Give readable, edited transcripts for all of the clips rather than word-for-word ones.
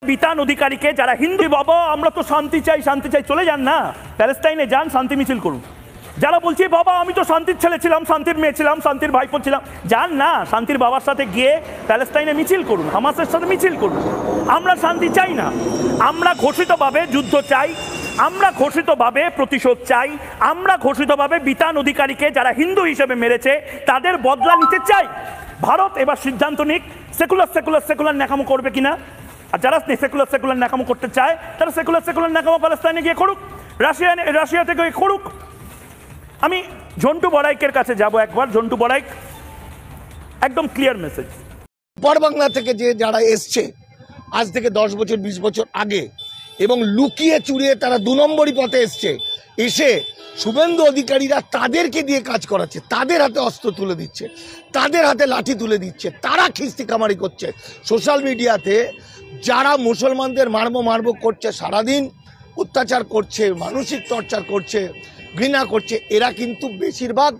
বিতান অধিকারীকে যারা হিন্দু বাবা আমরা তো শান্তি চাই চলে যান না, প্যালেস্টাইনে যান, শান্তি মিছিল করুন। যারা বলছে বাবা আমি তো শান্তির ছেলে ছিলাম, শান্তির মেয়ে ছিলাম, শান্তির ভাইপো ছিলাম, যান না শান্তির বাবার সাথে গিয়ে প্যালেস্টাইনে মিছিল করুন, হামাসের সাথে মিছিল করুন। আমরা শান্তি চাই না, আমরা ঘোষিতভাবে যুদ্ধ চাই, আমরা ঘোষিতভাবে প্রতিশোধ চাই, আমরা ঘোষিতভাবে বিতান অধিকারীকে যারা হিন্দু হিসেবে মেরেছে তাদের বদলা নিতে চাই। ভারত এবার সিদ্ধান্ত নিক সেকুলার ন্যাকামো করবে কিনা। আর যারা সেকুলার ন্যাকামো করতে চায় তারা সেকুলার ন্যাকামো প্যালেস্টাইনে গিয়ে করুক, রাশিয়া থেকে করুক। আমি ঝন্টু বড়াইকের কাছে যাব একবার। ঝন্টু বড়াইক, একদম ক্লিয়ার মেসেজ। পর বাংলা থেকে যে যারা এসছে আজ থেকে 10 বছর 20 বছর আগে এবং লুকিয়ে চুরিয়ে তারা 2 নম্বরই পথে এসছে, এসে শুভেন্দু অধিকারীরা তাদেরকে দিয়ে কাজ করাচ্ছে, তাদের হাতে অস্ত্র তুলে দিচ্ছে, তাদের হাতে লাঠি তুলে দিচ্ছে, তারা খিস্তি কামারি করছে। সোশ্যাল মিডিয়াতে যারা মুসলমানদের মারবো করছে, সারাদিন অত্যাচার করছে, মানসিক টর্চার করছে, ঘৃণা করছে, এরা কিন্তু বেশিরভাগ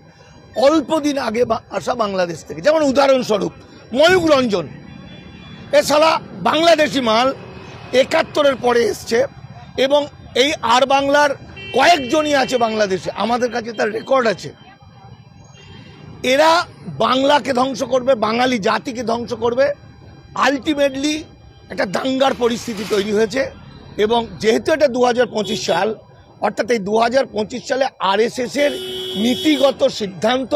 অল্প দিন আগে আসা বাংলাদেশ থেকে। যেমন উদাহরণস্বরূপ ময়ূক রঞ্জন, এ সালা বাংলাদেশি মাল, 71-এর পরে এসছে এবং এই আর বাংলার কয়েকজনই আছে বাংলাদেশে, আমাদের কাছে তার রেকর্ড আছে। এরা বাংলাকে ধ্বংস করবে, বাঙালি জাতিকে ধ্বংস করবে। আলটিমেটলি একটা দাঙ্গার পরিস্থিতি তৈরি হয়েছে এবং যেহেতু এটা 2025 সাল, অর্থাৎ এই 2025 সালে RSS-এর নীতিগত সিদ্ধান্ত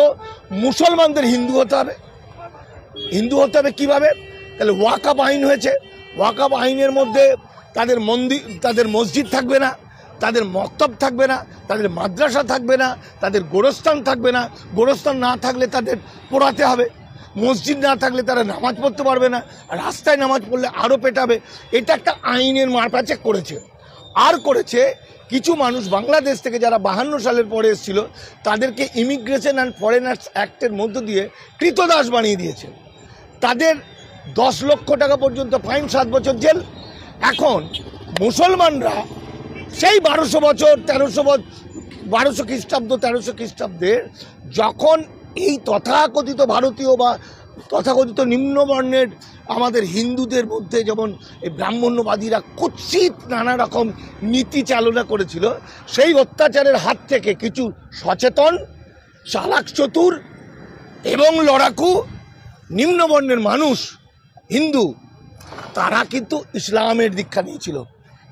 মুসলমানদের হিন্দু হতে হবে। কিভাবে? তাহলে ওয়াকফ আইন হয়েছে, ওয়াকফ আইনের মধ্যে তাদের মন্দির, তাদের মসজিদ থাকবে না, তাদের মক্তব থাকবে না, তাদের মাদ্রাসা থাকবে না, তাদের গোরস্থান থাকবে না, গোরস্থান না থাকলে তাদের পোড়াতে হবে, মসজিদ না থাকলে তারা নামাজ পড়তে পারবে না, রাস্তায় নামাজ পড়লে আরও পেটাবে। এটা একটা আইনের মারপ্যাচে করেছে। আর করেছে কিছু মানুষ বাংলাদেশ থেকে যারা 52 সালের পরে এসেছিল তাদেরকে ইমিগ্রেশন অ্যান্ড ফরেনার্স অ্যাক্টের মধ্য দিয়ে কৃতদাস বানিয়ে দিয়েছে। তাদের 10 লক্ষ টাকা পর্যন্ত ফাইন, 7 বছর জেল। এখন মুসলমানরা সেই 1200 বছর 1200 খ্রিস্টাব্দ 1300 খ্রিস্টাব্দের যখন এই তথাকথিত ভারতীয় বা তথাকথিত নিম্নবর্ণের আমাদের হিন্দুদের মধ্যে যেমন এই ব্রাহ্মণ্যবাদীরা কুৎসিত নানা রকম নীতি চালনা করেছিল, সেই অত্যাচারের হাত থেকে কিছু সচেতন, চালাক চতুর এবং লড়াকু নিম্নবর্ণের মানুষ হিন্দু, তারা কিন্তু ইসলামের দীক্ষা নিয়েছিল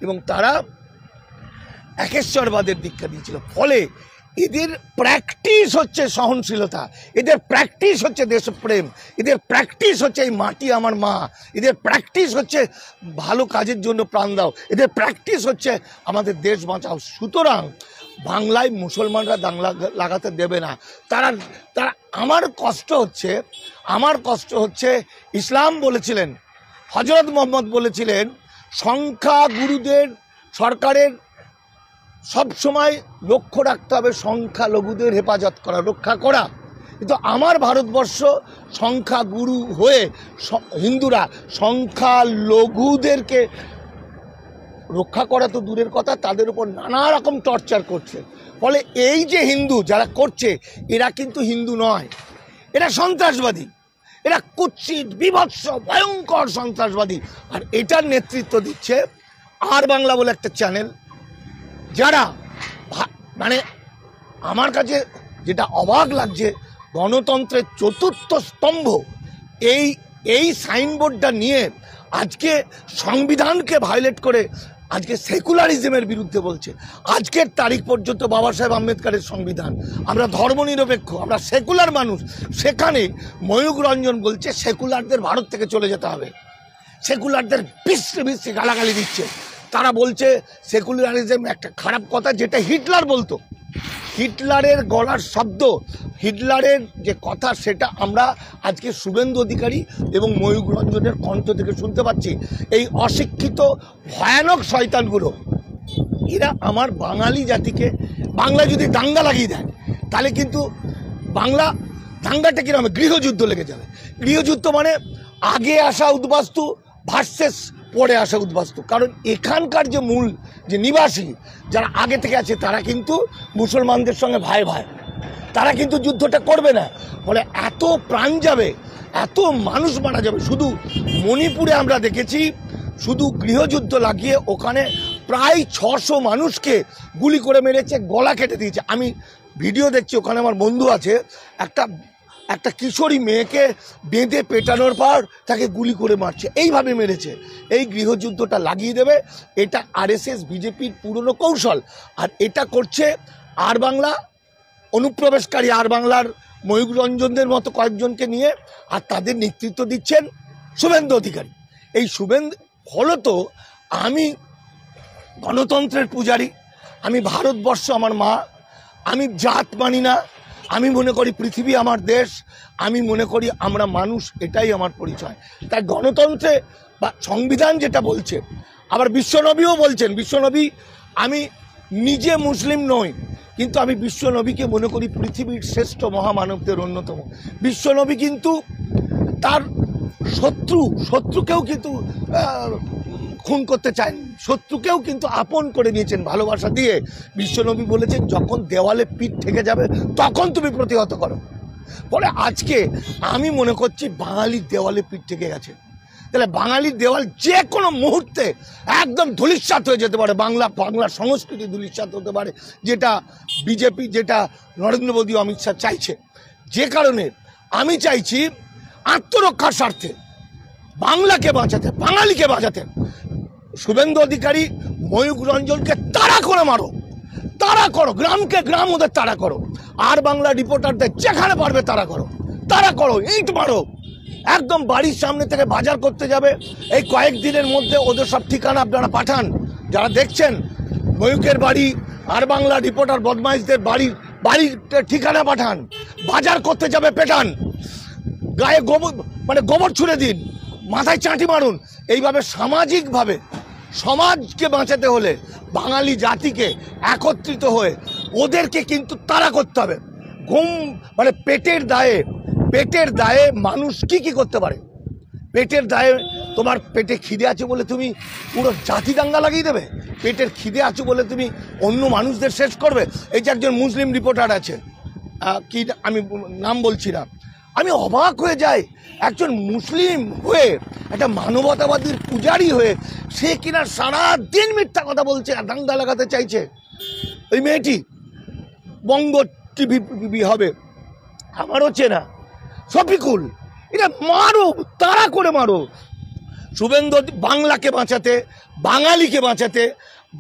এবং তারা একেশ্বরবাদের দীক্ষা দিয়েছিল। ফলে এদের প্র্যাকটিস হচ্ছে সহনশীলতা, এদের প্র্যাকটিস হচ্ছে দেশপ্রেম, এদের প্র্যাকটিস হচ্ছে এই মাটি আমার মা, এদের প্র্যাকটিস হচ্ছে ভালো কাজের জন্য প্রাণ দাও, এদের প্র্যাকটিস হচ্ছে আমাদের দেশ বাঁচাও। সুতরাং বাংলায় মুসলমানরা দাঙ্গা লাগাতে দেবে না। তারা আমার কষ্ট হচ্ছে ইসলাম বলেছিলেন, হজরত মোহাম্মদ বলেছিলেন সংখ্যাগুরুদের সরকারের সব সময় লক্ষ্য রাখতে হবে সংখ্যালঘুদের হেফাজত করা, রক্ষা করা। কিন্তু আমার ভারতবর্ষ সংখ্যাগুরু হয়ে হিন্দুরা সংখ্যালঘুদেরকে রক্ষা করা তো দূরের কথা, তাদের উপর নানা রকম টর্চার করছে। ফলে এই যে হিন্দু যারা করছে, এরা কিন্তু হিন্দু নয়, এরা সন্ত্রাসবাদী, এরা কুৎসিত বিভৎস ভয়ঙ্কর সন্ত্রাসবাদী। আর এটার নেতৃত্ব দিচ্ছে আর বাংলা বলে একটা চ্যানেল, যারা মানে আমার কাছে যেটা অবাক লাগছে, গণতন্ত্রের 4র্থ স্তম্ভ এই সাইনবোর্ডটা নিয়ে আজকে সংবিধানকে ভায়োলেট করে আজকে সেকুলারিজমের বিরুদ্ধে বলছে। আজকের তারিখ পর্যন্ত বাবা সাহেব আম্বেদকরের সংবিধান, আমরা ধর্মনিরপেক্ষ, আমরা সেকুলার মানুষ। সেখানে ময়ূক রঞ্জন বলছে সেকুলারদের ভারত থেকে চলে যেতে হবে, সেকুলারদের বিশ্বে গালাগালি দিচ্ছে। তারা বলছে সেকুলারিজম একটা খারাপ কথা, যেটা হিটলার বলতো। হিটলারের গলার শব্দ, হিটলারের যে কথা, সেটা আমরা আজকে শুভেন্দু অধিকারী এবং ময়ূক রঞ্জনের কণ্ঠ থেকে শুনতে পাচ্ছি। এই অশিক্ষিত ভয়ানক শয়তানগুলো, এরা আমার বাঙালি জাতিকে, বাংলা যদি দাঙ্গা লাগিয়ে দেয় তাহলে কিন্তু দাঙ্গাটা কিরকম গৃহযুদ্ধ লেগে যাবে। গৃহযুদ্ধ মানে আগে আসা উদ্বাস্তু ভার্সেস পরে আসা উদ্বাস্তু। কারণ এখানকার যে মূল যে নিবাসী যারা আগে থেকে আছে, তারা কিন্তু মুসলমানদের সঙ্গে ভাই, তারা কিন্তু যুদ্ধটা করবে না। ফলে এত প্রাণ যাবে, এত মানুষ মারা যাবে। শুধু মণিপুরে আমরা দেখেছি শুধু গৃহযুদ্ধ লাগিয়ে ওখানে প্রায় 600 মানুষকে গুলি করে মেরেছে, গলা কেটে দিয়েছে। আমি ভিডিও দেখছি, ওখানে আমার বন্ধু আছে, একটা কিশোরী মেয়েকে বেঁধে পেটানোর পর তাকে গুলি করে মারছে, এইভাবে মেরেছে। এই গৃহযুদ্ধটা লাগিয়ে দেবে, এটা আরএসএস বিজেপির পুরনো কৌশল। আর এটা করছে আর বাংলা অনুপ্রবেশকারী, আর বাংলার ময়ূর রঞ্জনদের মতো কয়েকজনকে নিয়ে, আর তাদের নেতৃত্ব দিচ্ছেন শুভেন্দু অধিকারী। এই শুভেন্দু ফলত আমি গণতন্ত্রের পূজারী, আমি ভারতবর্ষ আমার মা, আমি জাত মানি না, আমি মনে করি পৃথিবী আমার দেশ, আমি মনে করি আমরা মানুষ, এটাই আমার পরিচয়। তাই গণতন্ত্রে বা সংবিধান যেটা বলছে, আবার বিশ্বনবীও বলছেন, বিশ্বনবী, আমি নিজে মুসলিম নই কিন্তু আমি বিশ্বনবীকে মনে করি পৃথিবীর শ্রেষ্ঠ মহামানবদের অন্যতম। বিশ্বনবী কিন্তু তার শত্রুকেও কিন্তু খুন করতে চান, শত্রুকেও কিন্তু আপন করে নিয়েছেন ভালোবাসা দিয়ে। বিশ্বনবী বলেছেন, যখন দেওয়ালে পিঠ ঠেকে যাবে তখন তুমি প্রতিহত করো। ফলে আজকে আমি মনে করছি বাঙালির দেওয়ালে পিঠ ঠেকে গেছে। তাহলে বাঙালির দেওয়াল যে কোনো মুহূর্তে একদম ধূলিসাৎ হয়ে যেতে পারে, বাংলার সংস্কৃতি ধূলিসাৎ হতে পারে, যেটা বিজেপি, যেটা নরেন্দ্র মোদী, অমিত শাহ চাইছে। যে কারণে আমি চাইছি আত্মরক্ষার স্বার্থে বাংলাকে বাঁচাতে, বাঙালিকে বাঁচাতে শুভেন্দু অধিকারী, ময়ূর রঞ্জনকে তাড়া করে মারো, তাড়া করো, গ্রামকে গ্রাম ওদের তাড়া করো, আর বাংলা রিপোর্টারদের যেখানে পারবে তাড়া করো, ইট মারো, একদম বাড়ির সামনে থেকে বাজার করতে যাবে। এই কয়েকদিনের মধ্যে ওদের সব ঠিকানা আপনারা পাঠান, যারা দেখছেন ময়ূকের বাড়ি, আর বাংলা রিপোর্টার বদমাইশদের বাড়ির ঠিকানা পাঠান, বাজার করতে যাবে পেটান, গায়ে গোবর ছুঁড়ে দিন, মাথায় চাঁটি মারুন। এইভাবে সামাজিকভাবে সমাজকে বাঁচাতে হলে বাঙালি জাতিকে একত্রিত হয়ে ওদেরকে কিন্তু তাড়া করতে হবে। পেটের দায়ে মানুষ কি করতে পারে? পেটের দায়ে তোমার পেটে খিদে আছে বলে তুমি পুরো জাতি দাঙ্গা লাগিয়ে দেবে? পেটের খিদে আছে বলে তুমি অন্য মানুষদের শেষ করবে? এই যে একজন মুসলিম রিপোর্টার আছে, কি আমি নাম বলছি না, আমি অবাক হয়ে যাই, একজন মুসলিম হয়ে, একটা মানবতাবাদীর পূজারী হয়ে সে কিনা সারাদিন মিথ্যা কথা বলছে আর দাঙ্গা লাগাতে চাইছে। ওই মেয়েটি বঙ্গ টিভি হবে, আমারও চেনা, শফিকুল, এটা মারো, তাড়া করে মারো। শুভেন্দু বাংলাকে বাঁচাতে, বাঙালিকে বাঁচাতে,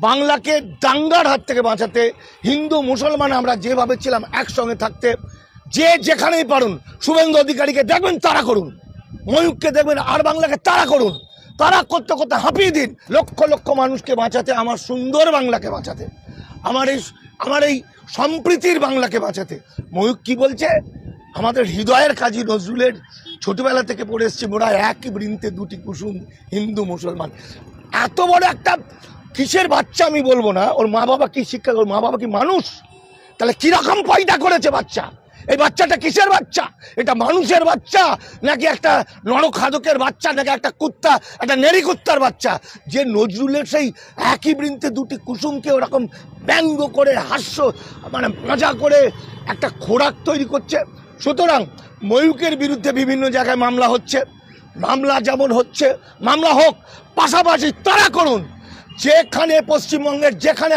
বাংলাকে দাঙ্গার হাত থেকে বাঁচাতে, হিন্দু মুসলমান আমরা যেভাবে ছিলাম একসঙ্গে থাকতে, যে যেখানেই পারুন শুভেন্দু অধিকারীকে দেখবেন তাড়া করুন, ময়ূরকে দেখবেন আর বাংলাকে তাড়া করুন, তাড়া করতে করতে হাঁপিয়ে দিন, লক্ষ লক্ষ মানুষকে বাঁচাতে, আমার সুন্দর বাংলাকে বাঁচাতে, আমার এই সম্প্রীতির বাংলাকে বাঁচাতে। ময়ূর কি বলছে? আমাদের হৃদয়ের কাজী নজরুলের ছোটবেলা থেকে পড়ে এসছি, মোরা একই বৃন্তে দুটি কুসুম, হিন্দু মুসলমান। এত বড় একটা কিসের বাচ্চা আমি বলবো না, ওর মা বাবা কি শিক্ষা, ওর মা বাবা কি মানুষ? তাহলে কিরকম পয়দা করেছে বাচ্চা? এই বাচ্চাটা কিসের বাচ্চা? এটা মানুষের বাচ্চা নাকি একটা নরখাদকের বাচ্চা, নাকি একটা কুত্তা, একটা নেরি কুত্তার বাচ্চা, যে নজরুলের সেই একই বৃন্তে দুটি কুসুমকে ওরকম ব্যঙ্গ করে, হাস্য মজা করে একটা খোরাক তৈরি করছে। সুতরাং ময়ূকের বিরুদ্ধে বিভিন্ন জায়গায় মামলা হচ্ছে, মামলা যেমন হচ্ছে, মামলা হোক, পাশাপাশি তাড়া করুন। যেখানে পশ্চিমবঙ্গের যেখানে